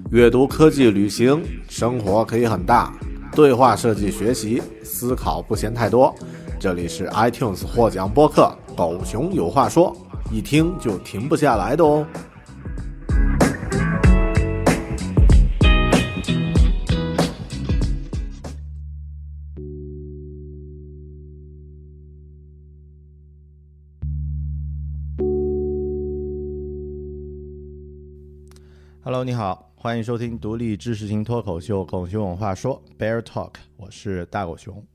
阅读、科技、旅行，生活可以很大。对话设计学习，思考不嫌太多。这里是 iTunes 获奖播客《狗熊有话说》，一听就停不下来的哦。Hello， 你好，欢迎收听独立知识型脱口秀《狗熊有话说》Bear Talk， 我是大狗熊。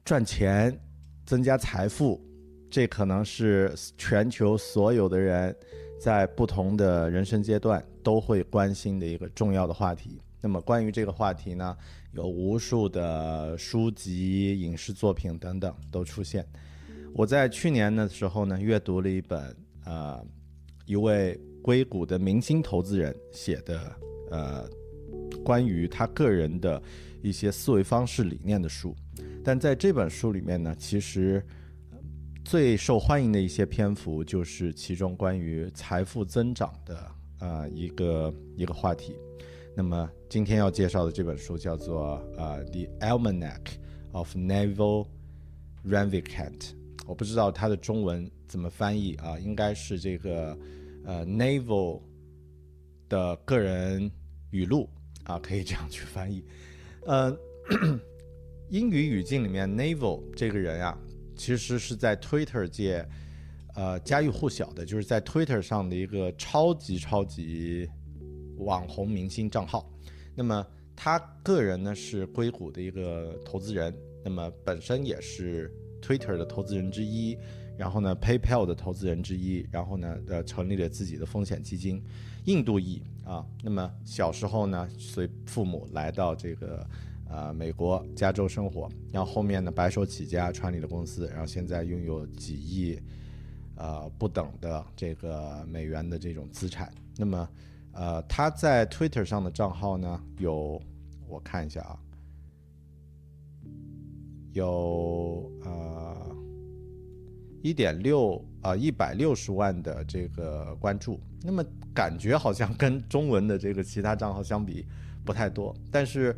赚钱、增加财富，这可能是全球所有的人在不同的人生阶段都会关心的一个重要的话题。那么关于这个话题呢，有无数的书籍、影视作品等等都出现。我在去年的时候呢，阅读了一本一位硅谷的明星投资人写的关于他个人的一些思维方式理念的书。但在这本书里面呢，其实最受欢迎的一些篇幅就是其中关于财富增长的一个话题。那么今天要介绍的这本书叫做The Almanac of Naval Ravikant， 我不知道它的中文怎么翻译啊，应该是这个Naval 的个人语录啊，可以这样去翻译。英语语境里面 Naval 这个人啊，其实是在 Twitter 界家喻户晓的，就是在 Twitter 上的一个超级网红明星账号。那么他个人呢是硅谷的一个投资人，那么本身也是 Twitter 的投资人之一，然后呢 PayPal 的投资人之一，然后呢成立了自己的风险基金，印度裔啊。那么小时候呢随父母来到这个美国加州生活，然后后面呢白手起家创立了公司，然后现在拥有几亿不等的这个美元的这种资产。那么他在 Twitter 上的账号呢有，我看一下啊，有160万的这个关注。那么感觉好像跟中文的这个其他账号相比不太多，但是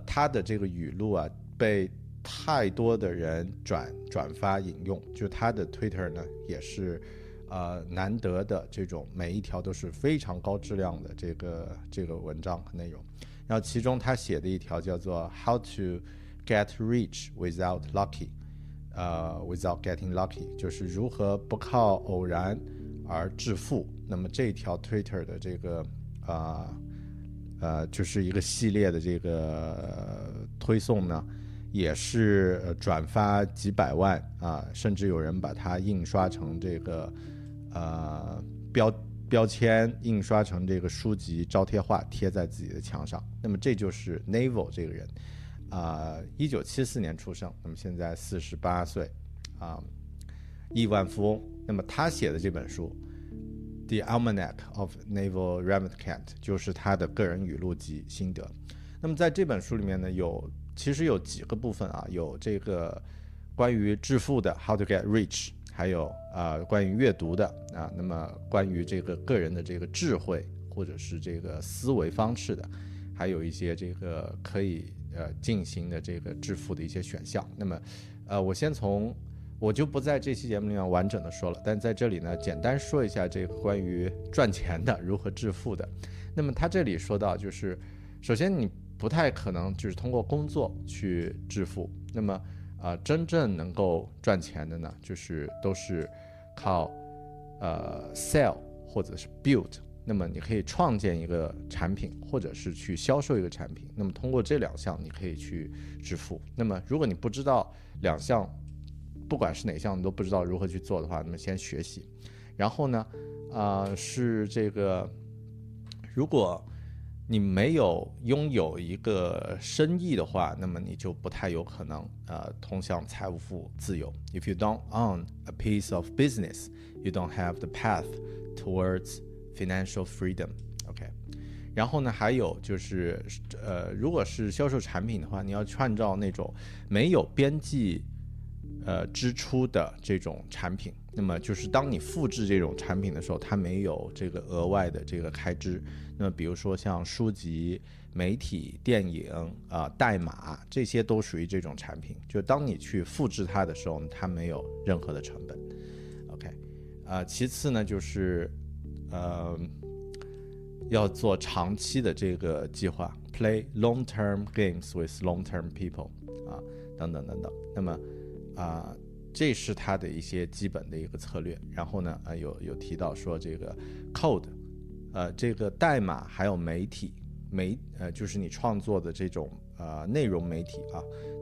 他的这个语录啊被太多的人转发引用，就他的 Twitter 呢也是难得的这种每一条都是非常高质量的这个文章和内容。然后其中他写的一条叫做 How to get rich without getting lucky， 就是如何不靠偶然而致富。那么这一条 Twitter 的这个就是一个系列的这个推送呢，也是转发几百万甚至有人把它印刷成这个标签，印刷成这个书籍招贴画贴在自己的墙上。那么这就是 Naval 这个人1974年出生，那么现在48岁亿万富翁。那么他写的这本书The Almanac of Naval Ravikant 就是他的个人语录及心得。那么在这本书里面呢，其实有几个部分有这个关于致富的 How to get rich， 还有关于阅读的那么关于这个个人的这个智慧或者是这个思维方式的，还有一些这个可以进行的这个致富的一些选项。那么我就不在这期节目里面完整的说了，但在这里呢简单说一下这个关于赚钱的如何致富的。那么他这里说到，就是首先你不太可能就是通过工作去致富，那么真正能够赚钱的呢，就是都是靠sell 或者是 build。那么你可以创建一个产品，或者是去销售一个产品，那么通过这两项你可以去致富。那么如果你不知道两项，不管是哪项你都不知道如何去做的话，那么先学习。然后呢是这个，如果你没有拥有一个生意的话，那么你就不太有可能通向财务自由。 If you don't own a piece of business, you don't have the path towards financial freedom。 OK， 然后呢还有就是如果是销售产品的话，你要创造那种没有边际支出的这种产品那么就是当你复制这种产品的时候，它没有这个额外的这个开支。那么比如说像书籍、媒体、电影代码，这些都属于这种产品，就当你去复制它的时候，它没有任何的成本。 OK， 其次呢就是要做长期的这个计划， play long-term games with long-term people 等等等等。那么这是它的一些基本的一个策略。然后呢有提到说这个 code， 这个代码还有媒体就是你创作的这种内容媒体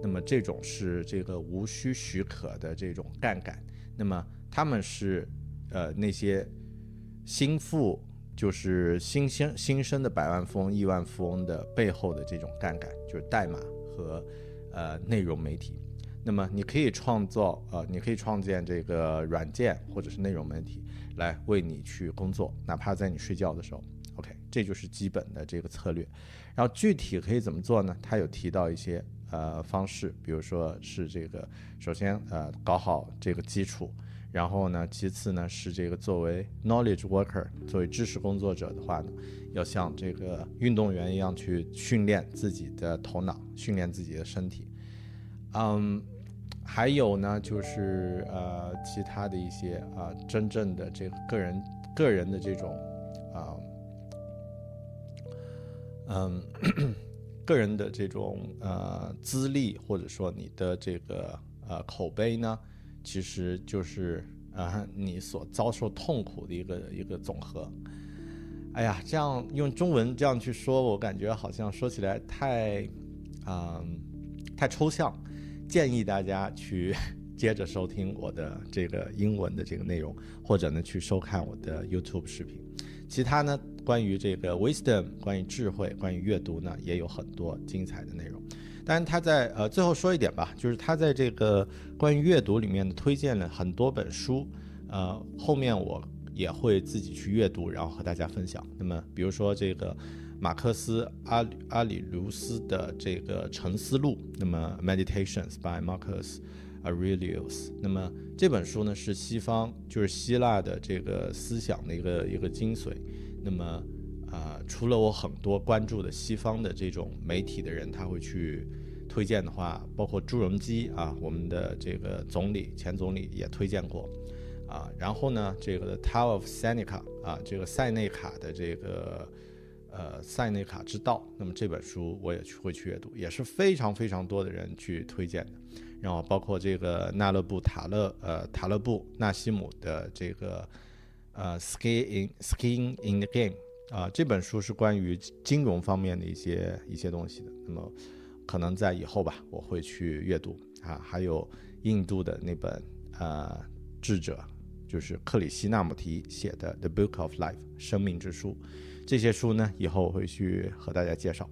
那么这种是这个无需许可的这种杠杆。那么他们是那些就是新生的百万富翁、亿万富翁的背后的这种杠杆，就是代码和内容媒体。那么你可以创建这个软件或者是内容媒体来为你去工作，哪怕在你睡觉的时候。 OK， 这就是基本的这个策略。然后具体可以怎么做呢？他有提到一些方式，比如说是这个首先搞好这个基础，然后呢其次呢是这个作为 knowledge worker， 作为知识工作者的话呢，要像这个运动员一样去训练自己的头脑，训练自己的身体。还有呢就是其他的一些真正的这个个人的这种个人的这种资历，或者说你的这个口碑呢，其实就是你所遭受痛苦的一个总和。哎呀，这样用中文这样去说，我感觉好像说起来太抽象，建议大家去接着收听我的这个英文的这个内容，或者呢去收看我的 YouTube 视频。其他呢关于这个 wisdom， 关于智慧，关于阅读呢也有很多精彩的内容。当然他在最后说一点吧，就是他在这个关于阅读里面推荐了很多本书，后面我也会自己去阅读，然后和大家分享。那么比如说这个马克思阿里卢斯的这个沉思录，那么 Meditations by Marcus Aurelius， 那么这本书呢是西方就是希腊的这个思想的一个精髓。那么除了我很多关注的西方的这种媒体的人他会去推荐的话，包括朱镕基我们的这个前总理也推荐过然后呢这个 Tao of Seneca 这个塞内卡的这个塞内卡之道，那么这本书我也会去阅读，也是非常非常多的人去推荐的。然后包括这个塔勒布纳西姆的这个Skin in the Game 这本书是关于金融方面的一些东西的。那么可能在以后吧我会去阅读还有印度的那本智者，就是克里希那穆提写的 The Book of Life 生命之书。这些书呢以后我会去和大家介绍。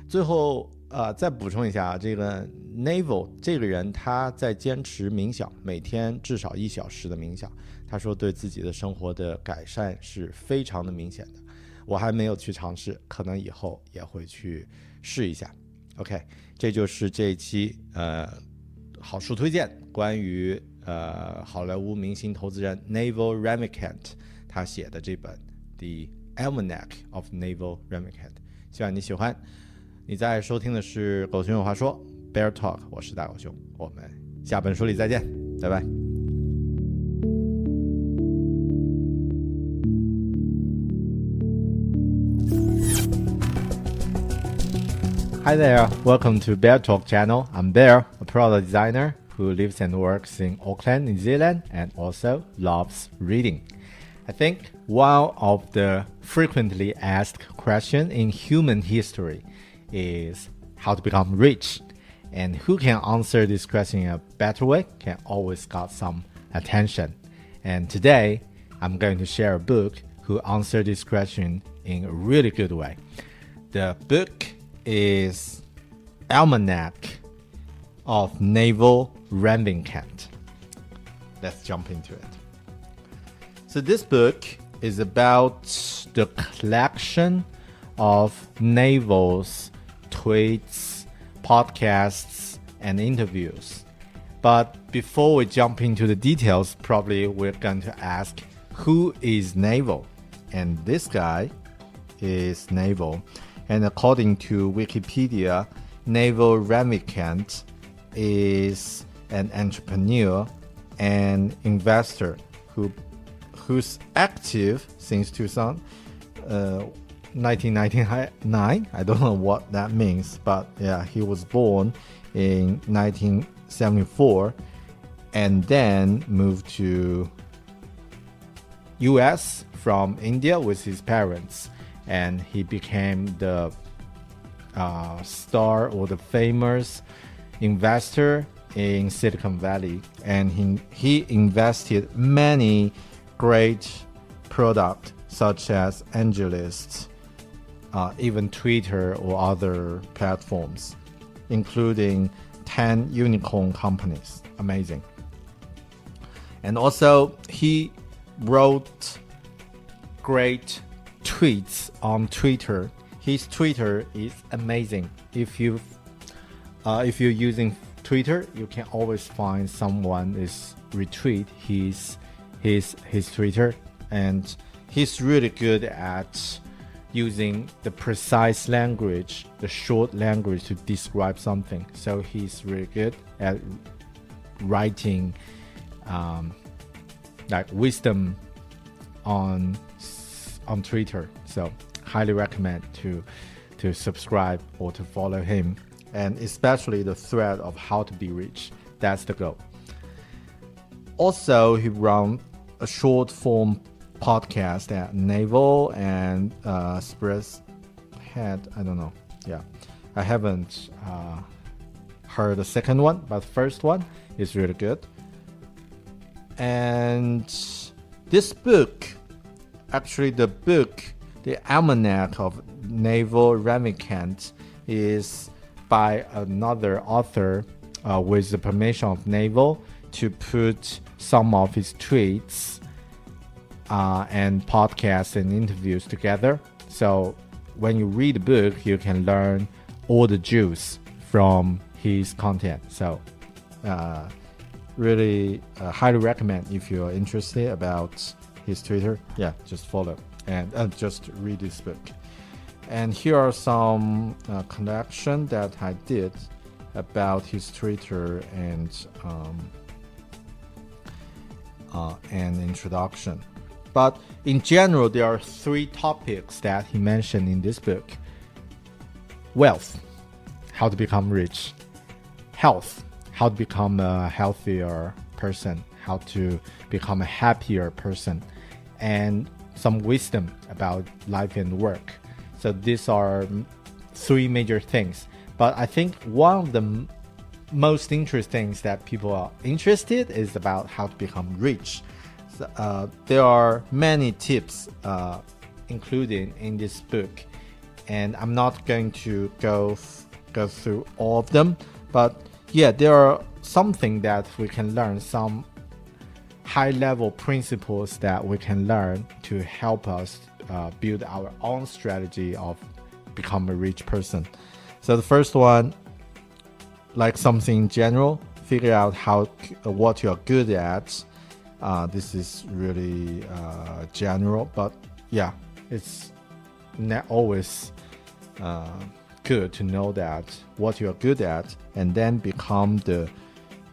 最后再补充一下这个 Naval 这个人他在坚持冥想，每天至少1小时的冥想，他说对自己的生活的改善是非常的明显的。我还没有去尝试，可能以后也会去试一下。 OK， 这就是这一期好书推荐，关于好莱坞明星投资人 Naval Ravikant 他写的这本 The Almanac of Naval Ravikant， 希望你喜欢。你在收听的是狗熊有话说 Bear Talk， 我是大狗熊，我们下本书里再见，拜拜。Hi there, welcome to Bear Talk channel. I'm Bear, a product designer who lives and works in Auckland, New Zealand, and also loves reading. I think one of the frequently asked questions in human history is how to become rich. And who can answer this question in a better way can always got some attention. And today, I'm going to share a book who answered this question in a really good way. The book is Almanac of Naval Ravikant. Let's jump into it. So this book is about the collection of Naval's tweets, podcasts, and interviews But before we jump into the details, probably we're going to ask, who is Naval? And this guy is Naval. And according to Wikipedia, Naval Ravikant is an entrepreneur and investor who's active since 1999. I don't know what that means, but yeah, he was born in 1974 and then moved to US from India with his parents, and he became the star or the famous investor in Silicon Valley, and he invested many great products such as AngelList, even Twitter or other platforms, including 10 unicorn companies. Amazing. And also he wrote great tweets on Twitter. His Twitter is amazing. If you're using Twitter, you can always find someone is retweet his Twitter, and he's really good at using the precise language, the short language to describe something. So he's really good at writing like wisdom on Twitter. So highly recommend to subscribe or to follow him, and especially the thread of how to be rich. That's the goal. Also, he runs a short form podcast at Naval and Express Head. I don't know. Yeah, I haven't heard the second one, but the first one is really good. And this book, actually the book, the Almanac of Naval Ravikant, is by another author with the permission of Naval to put some of his tweets and podcasts and interviews together. So when you read the book, you can learn all the juice from his content. So really highly recommend if you're interested about his Twitter. Yeah, just follow and just read this book. And here are some collection that I did about his Twitter and an introduction. But in general, there are 3 topics that he mentioned in this book: wealth, how to become rich; health, how to become a healthier person, how to become a happier person; and some wisdom about life and work. So these are 3 major things. But I think one of the most interesting things that people are interested is about how to become rich. So, there are many tips included in this book, and I'm not going to go through all of them. But yeah, there are something that we can learn, some high-level principles that we can learn to help us build our own strategy of become a rich person. So the first one, like something in general, figure out what you're good at. This is really general, but yeah, it's not always good to know that what you're good at, and then become the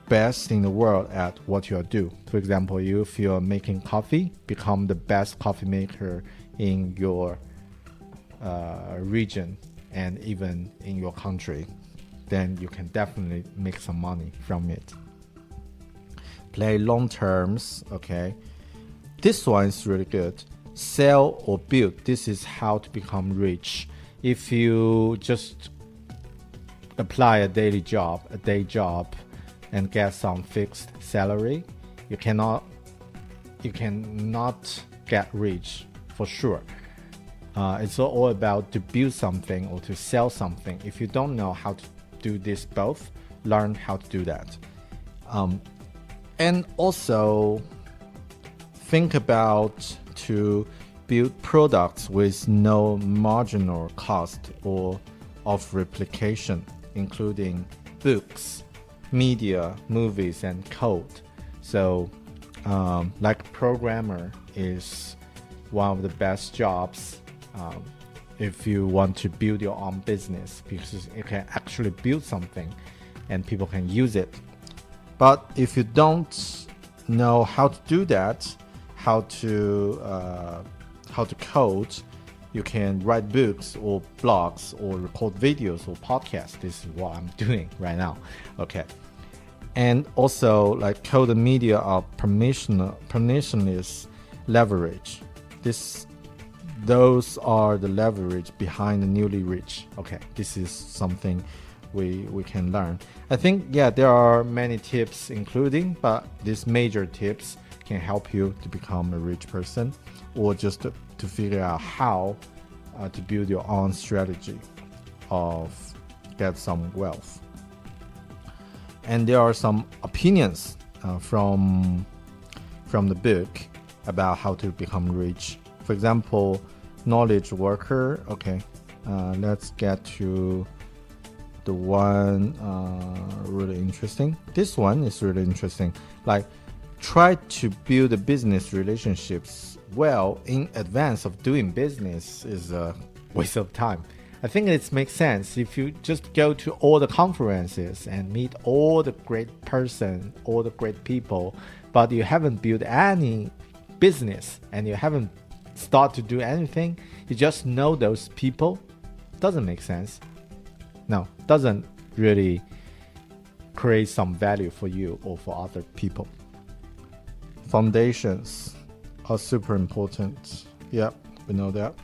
best in the world at what you do. For example, if you're making coffee, become the best coffee maker in your region and even in your country. Then you can definitely make some money from it. Play long terms, okay? This one is really good. Sell or build. This is how to become rich. If you just apply a day job, and get some fixed salary, you cannot get rich for sure. It's all about to build something or to sell something. If you don't know how to do this both, learn how to do that. And also think about to build products with no marginal cost or of replication, including books, media, movies, and code. So, like programmer is one of the best jobs if you want to build your own business, because you can actually build something and people can use it. But if you don't know how to do that, how to code, you can write books or blogs or record videos or podcasts. This is what I'm doing right now. Okay. And also, like, code and media are permissionless leverage. Those are the leverage behind the newly rich. Okay, this is something we can learn. I think, there are many tips including, but these major tips can help you to become a rich person, or just to figure out how to build your own strategy of get some wealth. And there are some opinions from the book about how to become rich. For example, knowledge worker. Okay, let's get to the one really interesting. This one is really interesting. Like, try to build the business relationships well in advance of doing business is a waste of time. I think it makes sense if you just go to all the conferences and meet all the great person, all the great people, but you haven't built any business and you haven't started to do anything, you just know those people, doesn't make sense. No, doesn't really create some value for you or for other people. Foundations are super important. Yeah, we know that.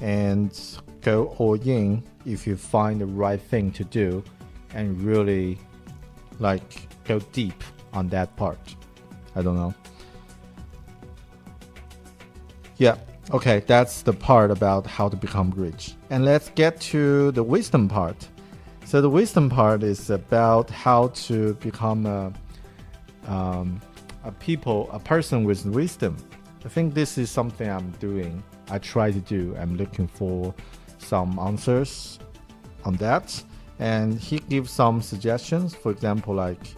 And go all in if you find the right thing to do and really go deep on that part. I don't know. Yeah, okay, that's the part about how to become rich. And let's get to the wisdom part. So the wisdom part is about how to become a person with wisdom. I think this is something I'm doing. I try to do. I'm looking for some answers on that. And he gives some suggestions. For example, like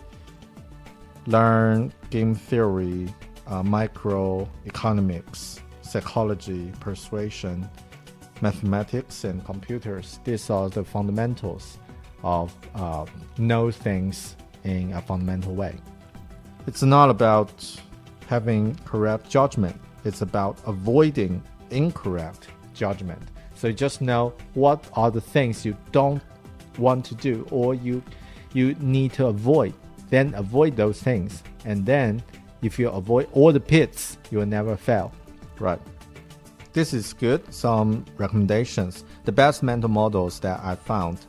learn game theory, microeconomics, psychology, persuasion, mathematics, and computers. These are the fundamentals of know things in a fundamental way. It's not about having correct judgment. It's about avoiding incorrect judgment. So you just know what are the things you don't want to do or you need to avoid. Then avoid those things. And then if you avoid all the pits, you will never fail. Right. This is good. Some recommendations. The best mental models that I found,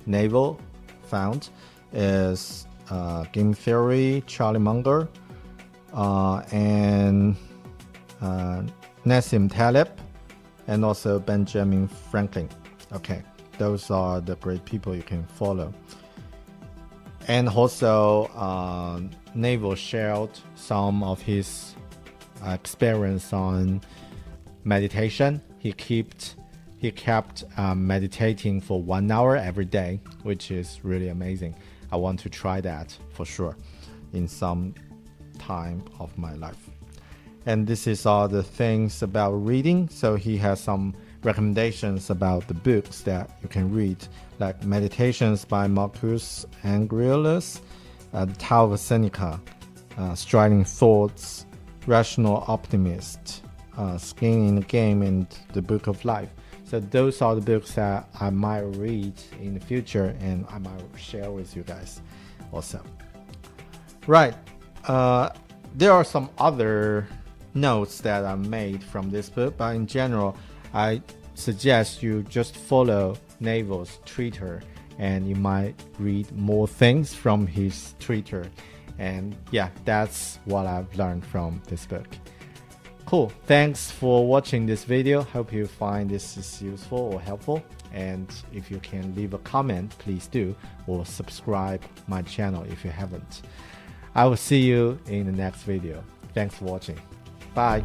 Naval found, is game theory, Charlie Munger, and Nassim Taleb, and also Benjamin Franklin. Okay, those are the great people you can follow. And also, Naval shared some of his experience on meditation. He kept meditating for 1 hour every day, which is really amazing. I want to try that for sure in some time of my life. And this is all the things about reading. So he has some recommendations about the books that you can read, like Meditations by Marcus Aurelius, The Tao of Seneca, Striding Thoughts, Rational Optimist, Skin in the Game, and The Book of Life. So those are the books that I might read in the future and I might share with you guys also. Right. There are some other notes that I made from this book, but in general, I suggest you just follow Naval's Twitter and you might read more things from his Twitter. And yeah, that's what I've learned from this book. Cool. Thanks for watching this video. Hope you find this is useful or helpful. And if you can leave a comment, please do, or subscribe my channel if you haven't. I will see you in the next video. Thanks for watching. Bye.